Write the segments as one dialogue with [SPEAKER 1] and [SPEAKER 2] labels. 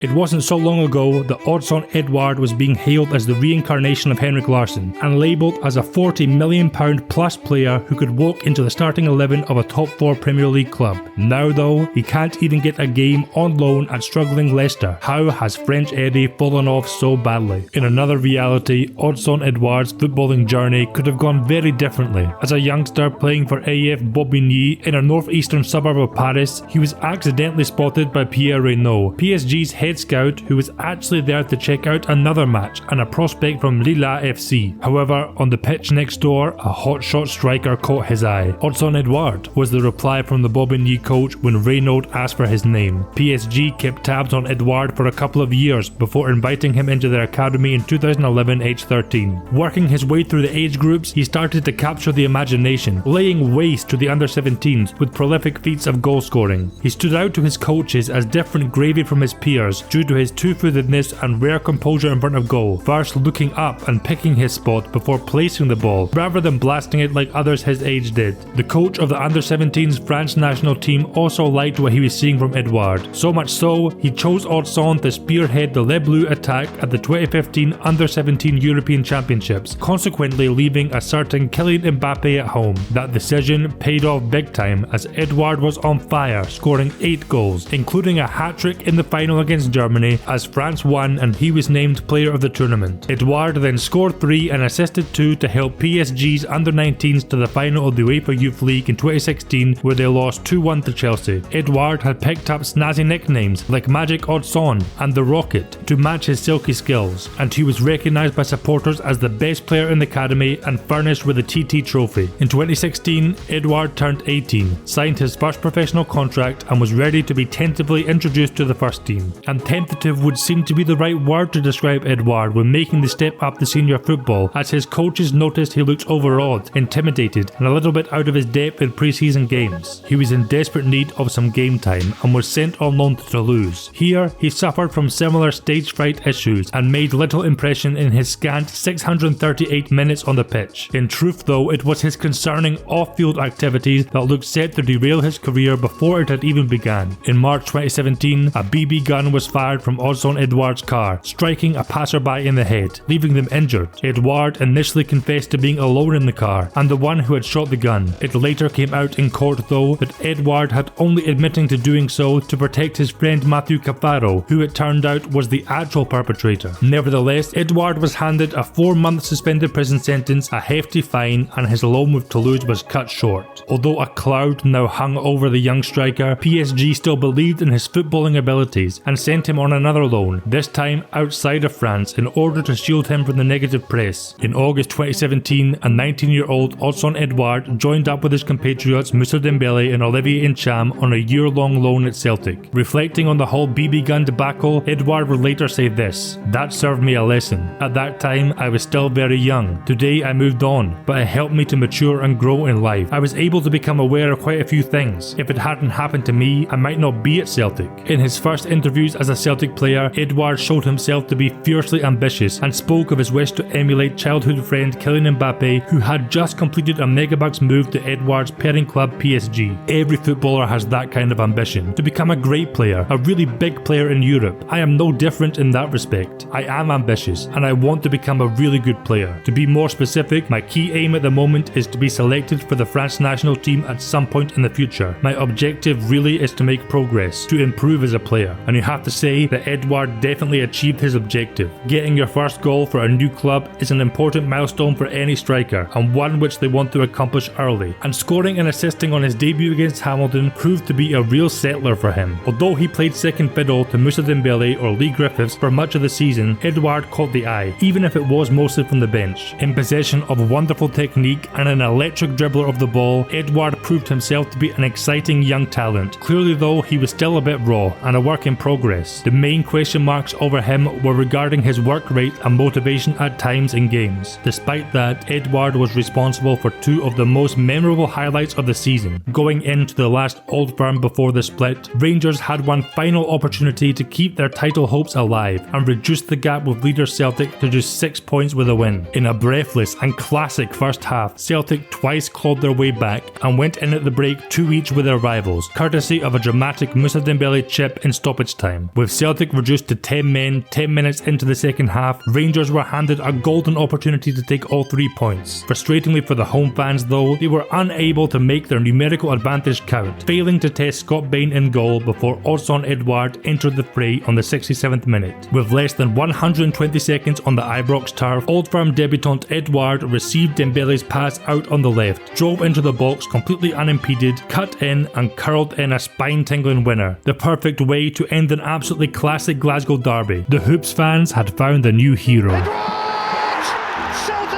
[SPEAKER 1] It wasn't so long ago that Odsonne Édouard was being hailed as the reincarnation of Henrik Larsson and labelled as a £40 million plus player who could walk into the starting 11 of a top 4 Premier League club. Now though, he can't even get a game on loan at struggling Leicester. How has French Eddy fallen off so badly? In another reality, Odsonne Édouard's footballing journey could have gone very differently. As a youngster playing for AF Bobigny in a northeastern suburb of Paris, he was accidentally spotted by Pierre Reynaud, PSG's head scout, who was actually there to check out another match and a prospect from Lille FC. However, on the pitch next door, a hotshot striker caught his eye. Odsonne Édouard was the reply from the Bobigny coach when Reynaud asked for his name. PSG kept tabs on Édouard for a couple of years before inviting him into their academy in 2011 age 13. Working his way through the age groups, he started to capture the imagination, laying waste to the under-17s with prolific feats of goal scoring. He stood out to his coaches as different gravy from his peers due to his two-footedness and rare composure in front of goal, first looking up and picking his spot before placing the ball, rather than blasting it like others his age did. The coach of the under-17s French national team also liked what he was seeing from Édouard, so much so, he chose Odsonne to spearhead the Le Bleu attack at the 2015 under-17 European Championships, consequently leaving a certain Kylian Mbappe at home. That decision paid off big time as Édouard was on fire, scoring 8 goals, including a hat-trick in the final against Germany as France won and he was named player of the tournament. Édouard then scored 3 and assisted 2 to help PSG's under-19s to the final of the UEFA Youth League in 2016 where they lost 2-1 to Chelsea. Édouard had picked up snazzy nicknames like Magic Odsonne and The Rocket to match his silky skills, and he was recognised by supporters as the best player in the academy and furnished with the TT trophy. In 2016, Édouard turned 18, signed his first professional contract and was ready to be tentatively introduced to the first team. And tentative would seem to be the right word to describe Édouard when making the step up to senior football, as his coaches noticed he looked overawed, intimidated and a little bit out of his depth in pre-season games. He was in desperate need of some game time and was sent on loan to Toulouse. Here, he suffered from similar stage fright issues and made little impression in his scant 638 minutes on the pitch. In truth though, it was his concerning off-field activities that looked set to derail his career before it had even begun. In March 2017, a BB gun was fired from Odsonne Édouard's car, striking a passerby in the head, leaving them injured. Édouard initially confessed to being alone in the car and the one who had shot the gun. It later came out in court though that Édouard had only admitting to doing so to protect his friend Mathieu Cafaro, who it turned out was the actual perpetrator. Nevertheless, Édouard was handed a 4-month suspended prison sentence, a hefty fine, and his loan with Toulouse was cut short. Although a cloud now hung over the young striker, PSG still believed in his footballing abilities and sent him on another loan, this time outside of France, in order to shield him from the negative press. In August 2017, a 19-year-old Odsonne Édouard joined up with his compatriots Moussa Dembélé and Olivier Ntcham on a year-long loan at Celtic. Reflecting on the whole BB gun debacle, Édouard would later say this: "That served me a lesson. At that time, I was still very young. Today, I moved on, but it helped me to mature and grow in life. I was able to become aware of quite a few things. If it hadn't happened to me, I might not be at Celtic." In his first interviews as a Celtic player, Édouard showed himself to be fiercely ambitious and spoke of his wish to emulate childhood friend Kylian Mbappe, who had just completed a megabucks move to Édouard's parent club PSG. Every footballer has that kind of ambition, to become a great player, a really big player in Europe. I am no different in that respect. I am ambitious and I want to become a really good player. To be more specific, my key aim at the moment is to be selected for the France national team at some point in the future. My objective really is to make progress, to improve as a player. And you have to say that Édouard definitely achieved his objective. Getting your first goal for a new club is an important milestone for any striker, and one which they want to accomplish early. And scoring and assisting on his debut against Hamilton proved to be a real settler for him. Although he played second fiddle to Moussa Dembélé or Lee Griffiths for much of the season, Édouard caught the eye, even if it was mostly from the bench. In possession of wonderful technique and an electric dribbler of the ball, Édouard proved himself to be an exciting young talent. Clearly though, he was still a bit raw and a work in progress. The main question marks over him were regarding his work rate and motivation at times in games. Despite that, Édouard was responsible for 2 of the most memorable highlights of the season. Going into the last Old Firm before the split, Rangers had one final opportunity to keep their title hopes alive and reduce the gap with leader Celtic to just 6 points with a win. In a breathless and classic first half, Celtic twice clawed their way back and went in at the break 2 each with their rivals, courtesy of a dramatic Moussa Dembélé chip in stoppage time. game. With Celtic reduced to 10 men 10 minutes into the second half, Rangers were handed a golden opportunity to take all 3 points. Frustratingly for the home fans though, they were unable to make their numerical advantage count, failing to test Scott Bain in goal before Odsonne Édouard entered the fray on the 67th minute. With less than 120 seconds on the Ibrox turf, Old Firm debutant Édouard received Dembele's pass out on the left, drove into the box completely unimpeded, cut in and curled in a spine-tingling winner. The perfect way to end an absolutely classic Glasgow derby. The Hoops fans had found a new hero.
[SPEAKER 2] Celtic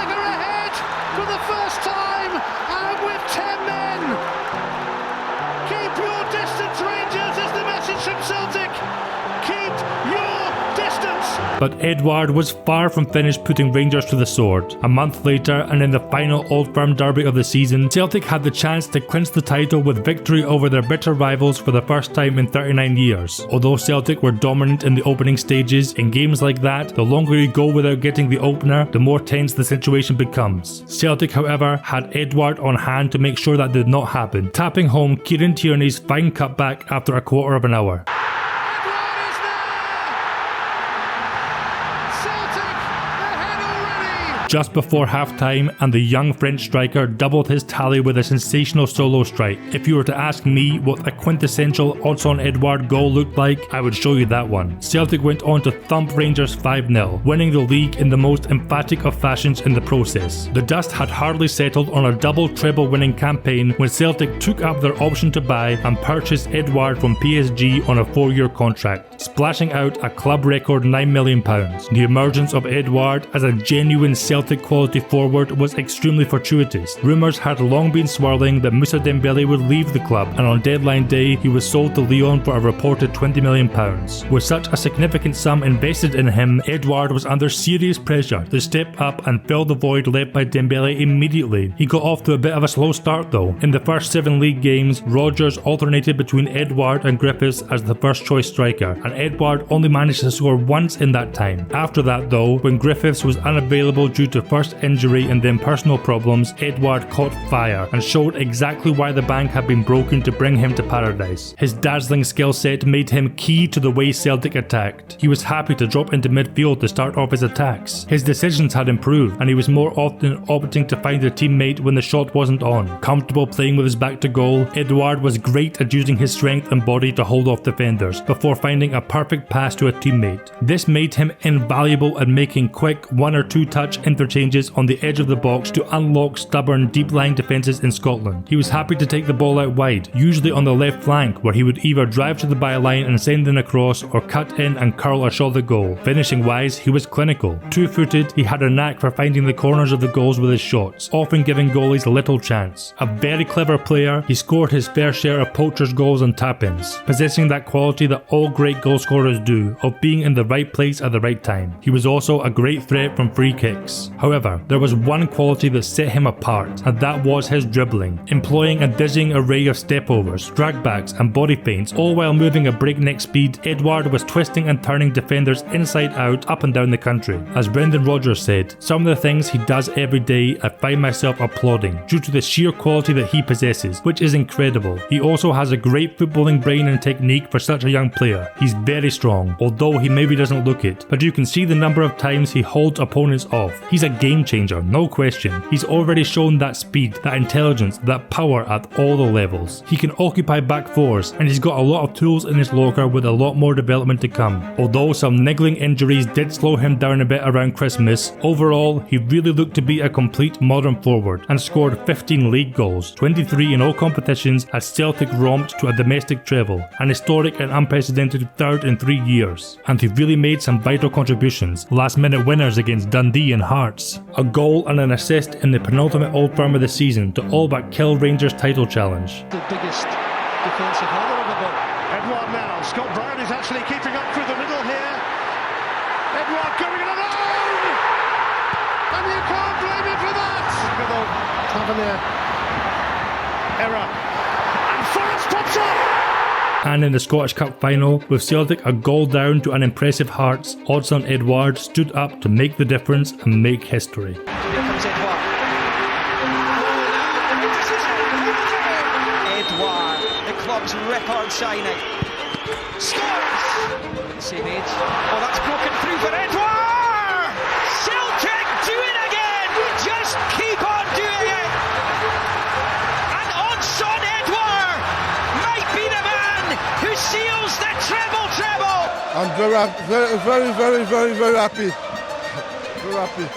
[SPEAKER 2] are ahead for the first time and with 10 men. Keep your distance, Rangers, is the message from Celtic. Keep your distance.
[SPEAKER 1] But Édouard was far from finished putting Rangers to the sword. A month later, and in the final Old Firm derby of the season, Celtic had the chance to clinch the title with victory over their bitter rivals for the first time in 39 years. Although Celtic were dominant in the opening stages, in games like that, the longer you go without getting the opener, the more tense the situation becomes. Celtic, however, had Édouard on hand to make sure that did not happen, tapping home Kieran Tierney's fine cutback after a quarter of an hour. Just before half-time, and the young French striker doubled his tally with a sensational solo strike. If you were to ask me what a quintessential Odsonne Édouard goal looked like, I would show you that one. Celtic went on to thump Rangers 5-0, winning the league in the most emphatic of fashions in the process. The dust had hardly settled on a double treble winning campaign when Celtic took up their option to buy and purchased Édouard from PSG on a 4-year contract, splashing out a club record £9 million. The emergence of Édouard as a genuine Celtic quality forward was extremely fortuitous. Rumours had long been swirling that Moussa Dembele would leave the club, and on deadline day he was sold to Lyon for a reported £20 million. With such a significant sum invested in him, Édouard was under serious pressure to step up and fill the void left by Dembele immediately. He got off to a bit of a slow start though. In the first 7 league games, Rodgers alternated between Édouard and Griffiths as the first choice striker, and Édouard only managed to score once in that time. After that though, when Griffiths was unavailable due to first injury and then personal problems, Édouard caught fire and showed exactly why the bank had been broken to bring him to paradise. His dazzling skill set made him key to the way Celtic attacked. He was happy to drop into midfield to start off his attacks. His decisions had improved, and he was more often opting to find a teammate when the shot wasn't on. Comfortable playing with his back to goal, Édouard was great at using his strength and body to hold off defenders before finding a perfect pass to a teammate. This made him invaluable at making quick 1 or 2 touch interchanges on the edge of the box to unlock stubborn deep-lying defences in Scotland. He was happy to take the ball out wide, usually on the left flank, where he would either drive to the byline and send in a cross or cut in and curl a shot at goal. Finishing wise, he was clinical. 2-footed, he had a knack for finding the corners of the goals with his shots, often giving goalies little chance. A very clever player, he scored his fair share of poachers' goals and tap-ins, possessing that quality that all great goal scorers do, of being in the right place at the right time. He was also a great threat from free kicks. However, there was one quality that set him apart, and that was his dribbling. Employing a dizzying array of stepovers, dragbacks and body feints, all while moving at breakneck speed, Édouard was twisting and turning defenders inside out up and down the country. As Brendan Rodgers said, some of the things he does every day I find myself applauding, due to the sheer quality that he possesses, which is incredible. He also has a great footballing brain and technique for such a young player. He's very strong, although he maybe doesn't look it, but you can see the number of times he holds opponents off. He's a game changer, no question. He's already shown that speed, that intelligence, that power at all the levels. He can occupy back fours, and he's got a lot of tools in his locker with a lot more development to come. Although some niggling injuries did slow him down a bit around Christmas, overall he really looked to be a complete modern forward and scored 15 league goals, 23 in all competitions as Celtic romped to a domestic treble, an historic and unprecedented third in 3 years. And he really made some vital contributions, last minute winners against Dundee and Hearts. A goal and an assist in the penultimate Old Firm of the season to all but kill Rangers' title challenge.
[SPEAKER 2] The biggest defensive hurdle of the ball. Édouard now. Scott Brown is actually keeping up through the middle here. Édouard going it alone! And you can't blame him for that! Tavernier. Error. And Forrest pops up!
[SPEAKER 1] And in the Scottish Cup final, with Celtic a goal down to an impressive Hearts, Odsonne Édouard stood up to make the difference and make history.
[SPEAKER 3] Here comes Édouard. Édouard, the club's record signing, scores! same age. Oh, that's broken through for Édouard! Celtic do it again! Just keep on doing it! And Odsonne Édouard might be the man who seals the treble!
[SPEAKER 4] I'm very happy. Very happy.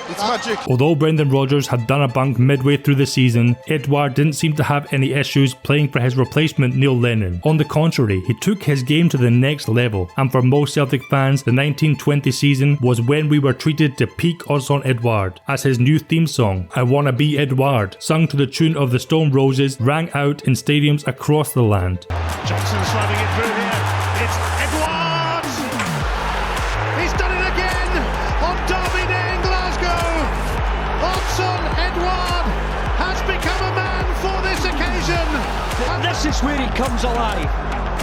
[SPEAKER 4] It's magic.
[SPEAKER 1] Although Brendan Rodgers had done a bunk midway through the season, Édouard didn't seem to have any issues playing for his replacement Neil Lennon. On the contrary, he took his game to the next level, and for most Celtic fans, the 1920 season was when we were treated to peak Odsonne Édouard, as his new theme song, I Wanna Be Édouard, sung to the tune of the Stone Roses, rang out in stadiums across the land.
[SPEAKER 2] Johnson sliding it through here. It's Édouard! He's done it again on Derby Day in Glasgow. Odsonne Édouard has become a man for this occasion.
[SPEAKER 5] And this is where he comes alive.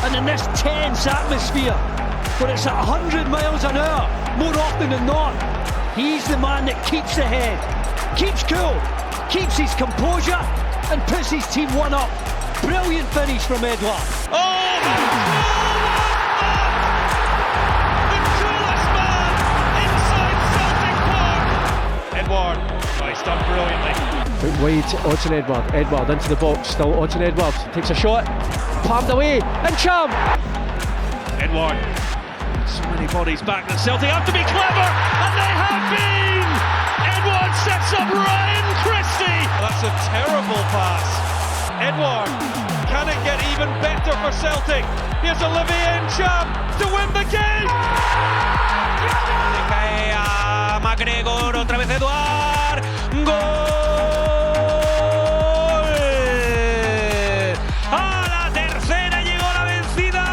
[SPEAKER 5] And in this tense atmosphere, where it's at 100 miles an hour, more often than not, he's the man that keeps the head, keeps cool, keeps his composure, and puts his team one up. Brilliant finish from Édouard.
[SPEAKER 2] Édouard, oh, he's done brilliantly.
[SPEAKER 6] Out wide, Odsonne Édouard. Édouard into the box, still Odsonne Édouard. Takes a shot, palmed away, and Cham!
[SPEAKER 2] Édouard. So many bodies back that Celtic have to be clever, and they have been! Édouard sets up Ryan Christie! That's a terrible pass. Édouard, can it get even better for Celtic? Here's Olivier Cham to win the game!
[SPEAKER 3] McGregor, otra vez Édouard, gol! A la tercera llegó la vencida,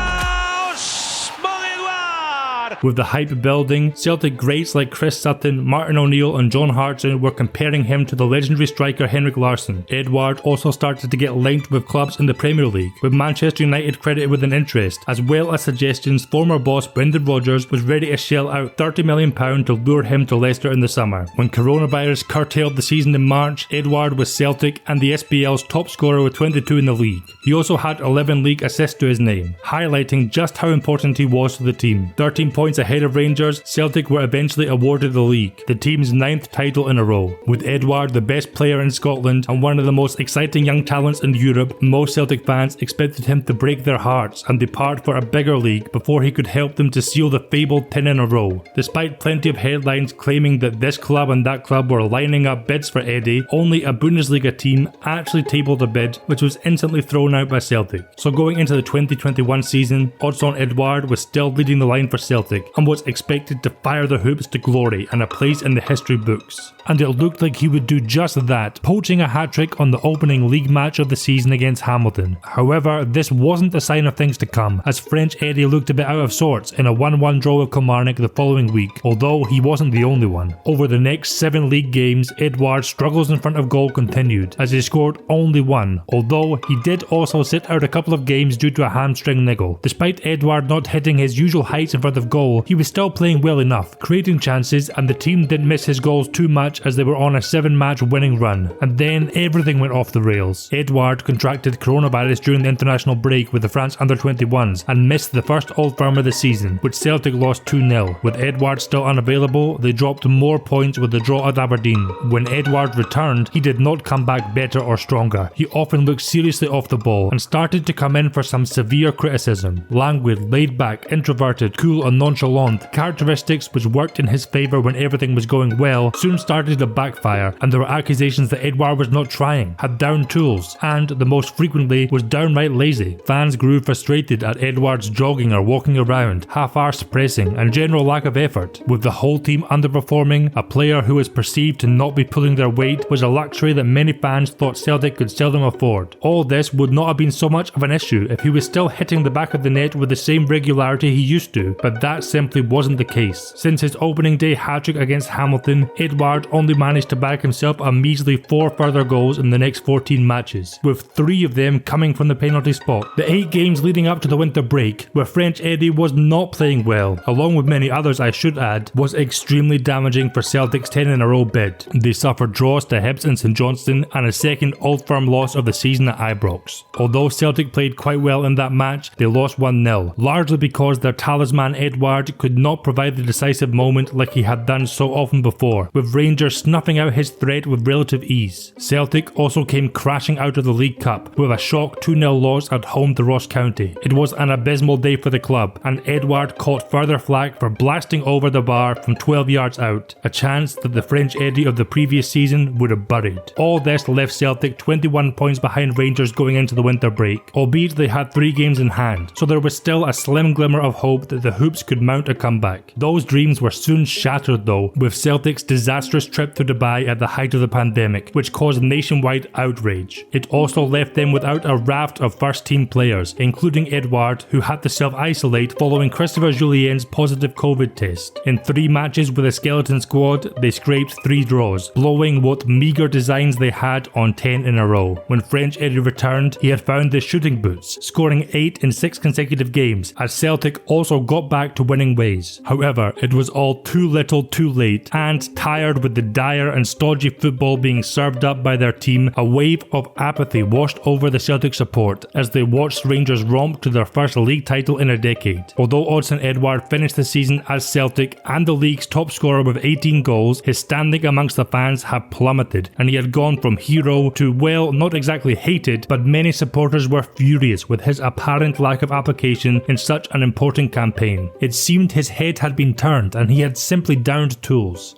[SPEAKER 3] Odsonne Édouard!
[SPEAKER 1] With the hype building, Celtic greats like Chris Sutton, Martin O'Neill and John Hartson were comparing him to the legendary striker Henrik Larsson. Édouard also started to get linked with clubs in the Premier League, with Manchester United credited with an interest, as well as suggestions former boss Brendan Rodgers was ready to shell out £30 million to lure him to Leicester in the summer. When coronavirus curtailed the season in March, Édouard was Celtic and the SPL's top scorer with 22 in the league. He also had 11 league assists to his name, highlighting just how important he was to the team. 13 points ahead of Rangers, Celtic were eventually awarded the league, the team's 9th title in a row. With Édouard the best player in Scotland and one of the most exciting young talents in Europe, most Celtic fans expected him to break their hearts and depart for a bigger league before he could help them to seal the fabled 10 in a row. Despite plenty of headlines claiming that this club and that club were lining up bids for Eddy, only a Bundesliga team actually tabled a bid, which was instantly thrown out by Celtic. So going into the 2021 season, Odsonne Édouard was still leading the line for Celtic and was expected to fire the hoops to glory and a place in the history books. And it looked like he would do just that, poaching a hat-trick on the opening league match of the season against Hamilton. However, this wasn't a sign of things to come, as French Eddy looked a bit out of sorts in a 1-1 draw with Kilmarnock the following week, although he wasn't the only one. Over the next 7 league games, Édouard's struggles in front of goal continued, as he scored only 1, although he did also sit out a couple of games due to a hamstring niggle. Despite Édouard not hitting his usual heights in front of goal, he was still playing well enough, creating chances, and the team didn't miss his goals too much as they were on a 7-match winning run. And then everything went off the rails. Édouard contracted coronavirus during the international break with the France under-21s and missed the first Old Firm of the season, which Celtic lost 2-0. With Édouard still unavailable, they dropped more points with the draw at Aberdeen. When Édouard returned, he did not come back better or stronger. He often looked seriously off the ball and started to come in for some severe criticism. Languid, laid back, introverted, cool and nonchalant, characteristics which worked in his favour when everything was going well, soon started to backfire, and there were accusations that Édouard was not trying, had down tools, and, the most frequently, was downright lazy. Fans grew frustrated at Édouard's jogging or walking around, half-arsed pressing, and general lack of effort. With the whole team underperforming, a player who was perceived to not be pulling their weight was a luxury that many fans thought Celtic could seldom afford. All this would not have been so much of an issue if he was still hitting the back of the net with the same regularity he used to, but that simply wasn't the case. Since his opening day hat-trick against Hamilton, Édouard only managed to bag himself a measly 4 further goals in the next 14 matches, with 3 of them coming from the penalty spot. The 8 games leading up to the winter break, where French Eddy was not playing well, along with many others I should add, was extremely damaging for Celtic's 10 in a row bid. They suffered draws to Hibs and St Johnstone and a second Old Firm loss of the season at Ibrox. Although Celtic played quite well in that match, they lost 1-0, largely because their talisman Édouard Edouard could not provide the decisive moment like he had done so often before, with Rangers snuffing out his threat with relative ease. Celtic also came crashing out of the League Cup with a shock 2-0 loss at home to Ross County. It was an abysmal day for the club, and Edouard caught further flack for blasting over the bar from 12 yards out, a chance that the French Eddy of the previous season would have buried. All this left Celtic 21 points behind Rangers going into the winter break, albeit they had 3 games in hand, so there was still a slim glimmer of hope that the Hoops could mount a comeback. Those dreams were soon shattered though, with Celtic's disastrous trip to Dubai at the height of the pandemic, which caused nationwide outrage. It also left them without a raft of first team players, including Edouard, who had to self-isolate following Christopher Julien's positive COVID test. In 3 matches with a skeleton squad, they scraped 3 draws, blowing what meagre designs they had on 10 in a row. When French Eddy returned, he had found the shooting boots, scoring 8 in 6 consecutive games, as Celtic also got back to winning ways. However, it was all too little too late, and tired with the dire and stodgy football being served up by their team, a wave of apathy washed over the Celtic support as they watched Rangers romp to their first league title in a decade. Although Odsonne Édouard finished the season as Celtic and the league's top scorer with 18 goals, his standing amongst the fans had plummeted, and he had gone from hero to, well, not exactly hated, but many supporters were furious with his apparent lack of application in such an important campaign. It seemed his head had been turned and he had simply downed tools.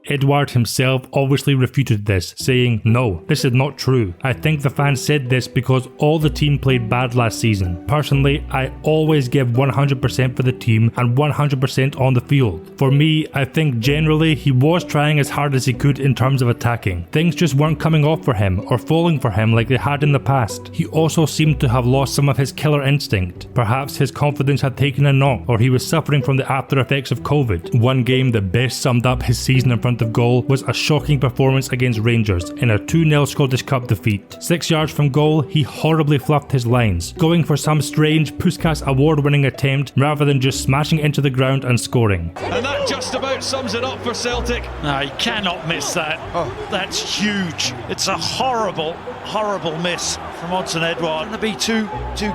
[SPEAKER 1] Edouard himself obviously refuted this, saying, "No, this is not true. I think the fans said this because all the team played bad last season. Personally, I always give 100% for the team and 100% on the field. For me, I think generally he was trying as hard as he could in terms of attacking. Things just weren't coming off for him or falling for him like they had in the past. He also seemed to have lost some of his killer instinct. Perhaps his confidence had taken a knock, or he was suffering from the after effects of COVID. One game that best summed up his season in front of goal was a shocking performance against Rangers in a 2-0 Scottish Cup defeat. 6 yards from goal, he horribly fluffed his lines, going for some strange Puskas award-winning attempt rather than just smashing into the ground and scoring.
[SPEAKER 3] And that just about sums it up for Celtic. No, you cannot miss that. That's huge. It's a horrible miss from Odsonne Édouard. Going to be too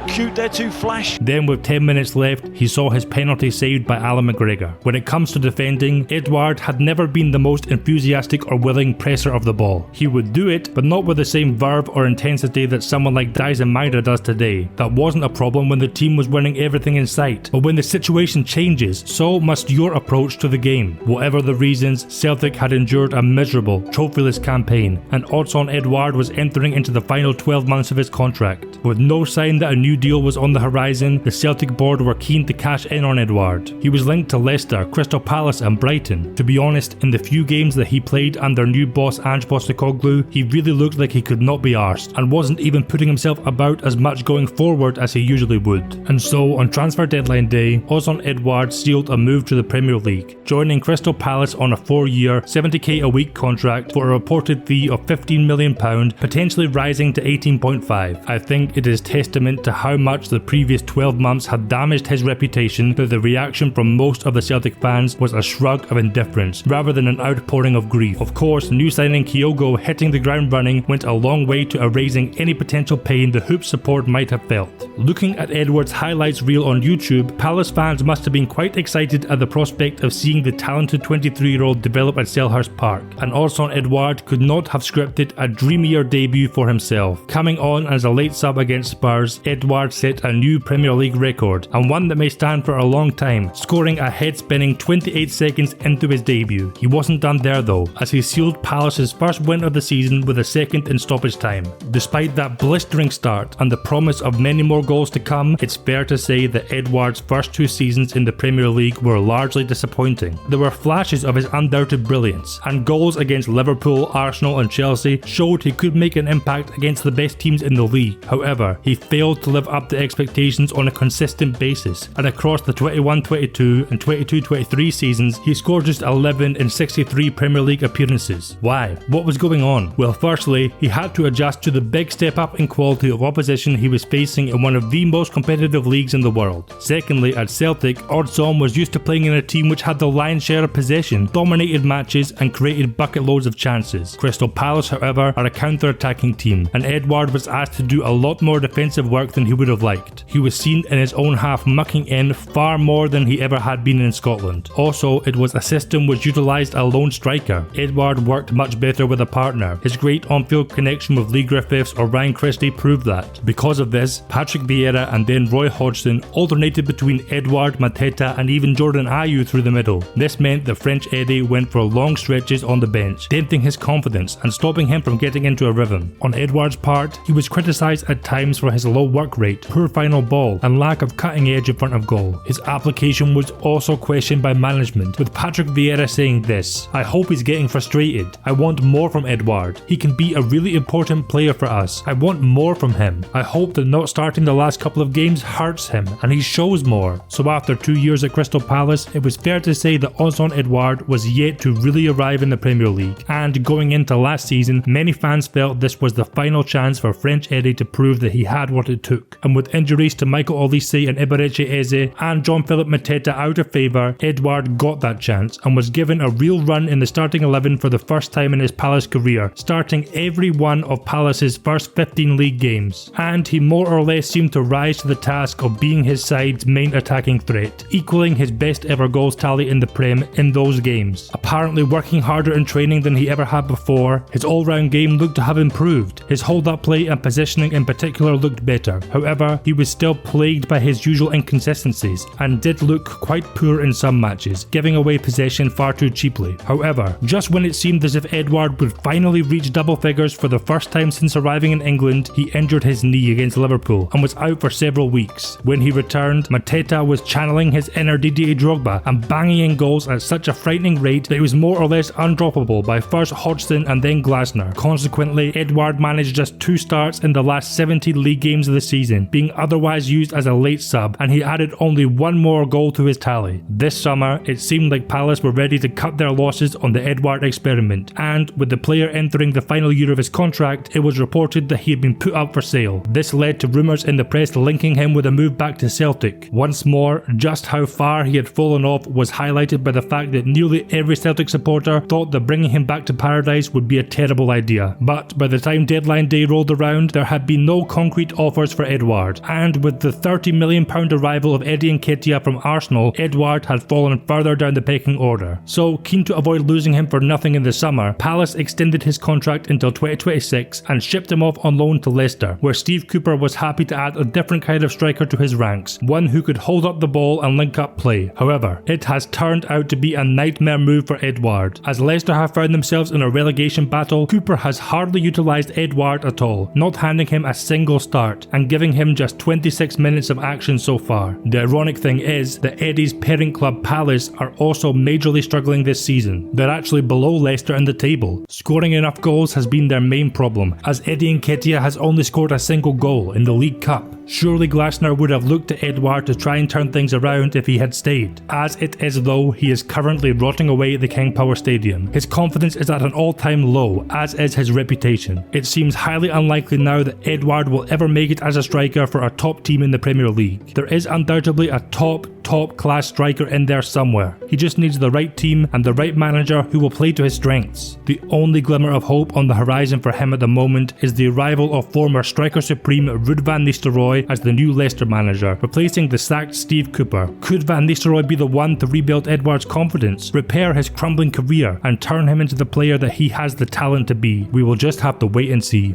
[SPEAKER 3] cute there, too flash.
[SPEAKER 1] Then with 10 minutes left, he saw his penalty saved by Alan McGregor. When it comes to defending, Édouard had never been the most enthusiastic or willing presser of the ball. He would do it, but not with the same verve or intensity that someone like Dyson Maida does today. That wasn't a problem when the team was winning everything in sight, but when the situation changes, so must your approach to the game. Whatever the reasons, Celtic had endured a miserable, trophyless campaign, and Odsonne Édouard was entering into the final 12 months of his contract. With no sign that a new deal was on the horizon, the Celtic board were keen to cash in on Édouard. He was linked to Leicester, Crystal Palace and Brighton. To be honest, in the few games that he played under new boss Ange Postecoglou, he really looked like he could not be arsed, and wasn't even putting himself about as much going forward as he usually would. And so, on transfer deadline day, Odsonne Édouard sealed a move to the Premier League, joining Crystal Palace on a 4-year, 70k a week contract for a reported fee of £15 million, potentially rising to 18.5. I think it is testament to how much the previous 12 months had damaged his reputation that the reaction from most of the Celtic fans was a shrug of indifference rather than an outpouring of grief. Of course, new signing Kyogo hitting the ground running went a long way to erasing any potential pain the Hoops support might have felt. Looking at Edward's highlights reel on YouTube, Palace fans must have been quite excited at the prospect of seeing the talented 23-year-old develop at Selhurst Park, and Odsonne Édouard could not have scripted a dreamier debut for himself. Coming on as a late sub against Spurs, Édouard set a new Premier League record, and one that may stand for a long time, scoring a head-spinning 28 seconds into his debut. He wasn't done there though, as he sealed Palace's first win of the season with a second in stoppage time. Despite that blistering start and the promise of many more goals to come, it's fair to say that Édouard's first 2 seasons in the Premier League were largely disappointing. There were flashes of his undoubted brilliance, and goals against Liverpool, Arsenal and Chelsea showed he could make an impact against the best teams in the league. However, he failed to live up to expectations on a consistent basis, and across the 21-22 and 22-23 seasons, he scored just 11 in 63 Premier League appearances. Why? What was going on? Well, firstly, he had to adjust to the big step up in quality of opposition he was facing in one of the most competitive leagues in the world. Secondly, at Celtic, Odsonne was used to playing in a team which had the lion's share of possession, dominated matches and created bucket loads of chances. Crystal Palace, however, are a counter-attacking team, and Edouard was asked to do a lot more defensive work than he would have liked. He was seen in his own half mucking in far more than he ever had been in Scotland. Also, it was a system which utilised a lone striker. Edouard worked much better with a partner. His great on-field connection with Lee Griffiths or Ryan Christie proved that. Because of this, Patrick Vieira and then Roy Hodgson alternated between Edouard, Mateta and even Jordan Ayew through the middle. This meant that French Eddy went for long stretches on the bench, denting his confidence and stopping him from getting into a rhythm. On Edouard's part, he was criticised at times for his low work rate, poor final ball and lack of cutting edge in front of goal. His application was also questioned by management, with Patrick Vieira saying this: "I hope he's getting frustrated. I want more from Edouard. He can be a really important player for us. I want more from him. I hope that not starting the last couple of games hurts him and he shows more." So after 2 years at Crystal Palace, it was fair to say that Odsonne Édouard was yet to really arrive in the Premier League, and going into last season, many fans felt this was the final chance for French Eddy to prove that he had what it took. And with injuries to Michael Olise and Eberechi Eze and Jean-Philippe Mateta out of favour, Édouard got that chance and was given a real run in the starting 11 for the first time in his Palace career, starting every one of Palace's first 15 league games. And he more or less seemed to rise to the task of being his side's main attacking threat, equalling his best ever goals tally in the Prem in those games. Apparently working harder in training than he ever had before, his all-round game looked to have improved. His hold-up play and positioning in particular looked better. However, he was still plagued by his usual inconsistencies and did look quite poor in some matches, giving away possession far too cheaply. However, just when it seemed as if Édouard would finally reach double figures for the first time since arriving in England, he injured his knee against Liverpool and was out for several weeks. When he returned, Mateta was channeling his inner Didier Drogba and banging in goals at such a frightening rate that he was more or less undroppable by first Hodgson and then Glasner. Consequently, Édouard managed just 2 starts in the last 70 league games of the season, being otherwise used as a late sub, and he added only 1 more goal to his tally. This summer, it seemed like Palace were ready to cut their losses on the Édouard experiment, and with the player entering the final year of his contract, it was reported that he had been put up for sale. This led to rumours in the press linking him with a move back to Celtic. Once more, just how far he had fallen off was highlighted by the fact that nearly every Celtic supporter thought that bringing him back to paradise would be a terrible idea. But by the time deadline day rolled around, there had been no concrete offers for Édouard, and with the £30 million arrival of Eddie Nketiah from Arsenal, Édouard had fallen further down the pecking order. So, keen to avoid losing him for nothing in the summer, Palace extended his contract until 2026 and shipped him off on loan to Leicester, where Steve Cooper was happy to add a different kind of striker to his ranks, one who could hold up the ball and link up play. However, it has turned out to be a nightmare move for Édouard. As Leicester have found themselves in a relegation battle, Cooper has hardly utilised Édouard at all, not handing him a single start and giving him just 26 minutes of action so far. The ironic thing is that Eddie's parent club Palace are also majorly struggling this season. They're actually below Leicester in the table. Scoring enough goals has been their main problem, as Eddie Nketiah has only scored a single goal in the League Cup. Surely Glasner would have looked to Édouard to try and turn things around if he had stayed, as it is though he is currently rotting away at the King Power Stadium. His confidence is at an all-time low, as is his reputation. It seems highly unlikely now that Édouard will ever make it as a striker for a top team in the Premier League. There is undoubtedly a top class striker in there somewhere. He just needs the right team and the right manager who will play to his strengths. The only glimmer of hope on the horizon for him at the moment is the arrival of former striker supreme Ruud van Nistelrooy as the new Leicester manager, replacing the sacked Steve Cooper. Could Van Nistelrooy be the one to rebuild Édouard's confidence, repair his crumbling career and turn him into the player that he has the talent to be? We will just have to wait and see.